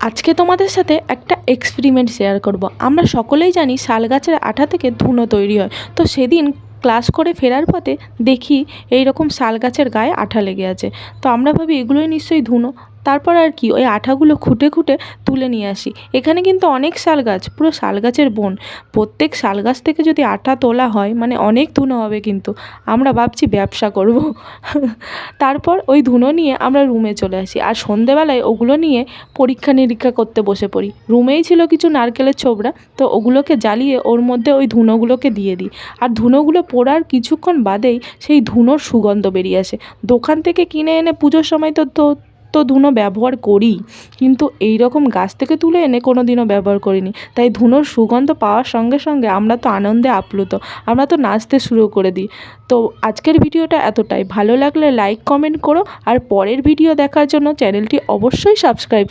আজকে তোমাদের সাথে একটা এক্সপেরিমেন্ট শেয়ার করব। আমরা সকলেই জানি শাল গাছের আঠা থেকে ধুনো তৈরি হয়। তো সেদিন ক্লাস করে ফেরার পথে দেখি এই রকম শাল গাছের গায়ে আঠা লেগে আছে। তো আমরা ভাবি এগুলোই নিশ্চয়ই ধুনো। তারপর আর কি ওই আঠাগুলো খুঁটে খুঁটে তুলে নিয়ে আসি। এখানে কিন্তু অনেক শাল গাছ, পুরো শাল গাছের বন। প্রত্যেক শাল গাছ থেকে যদি আঠা তোলা হয় মানে অনেক ধুনো হবে কিন্তু। আমরা ভাবছি ব্যবসা করব। তারপর ওই ধুনো নিয়ে আমরা রুমে চলে আসি, আর সন্ধেবেলায় ওগুলো নিয়ে পরীক্ষা নিরীক্ষা করতে বসে পড়ি। রুমেই ছিল কিছু নারকেলের ছোবড়া, তো ওগুলোকে জ্বালিয়ে ওর মধ্যে ওই ধুনোগুলোকে দিয়ে দিই। আর ধুনোগুলো পোড়ার কিছুক্ষণ বাদেই সেই ধুনোর সুগন্ধ বেরিয়ে আসে। দোকান থেকে কিনে এনে পুজোর সময় তো তো তো ধুনো ব্যবহার করি, কিন্তু এই রকম গাছ থেকে তুলে এনে কোনো দিনও ব্যবহার করিনি। তাই ধুনোর সুগন্ধ পাওয়ার সঙ্গে সঙ্গে আমরা তো আনন্দে আপ্লুত, আমরা তো নাচতে শুরু করে দিই। তো আজকের ভিডিওটা এতটাই। ভালো লাগলে লাইক কমেন্ট করো, আর পরের ভিডিও দেখার জন্য চ্যানেলটি অবশ্যই সাবস্ক্রাইব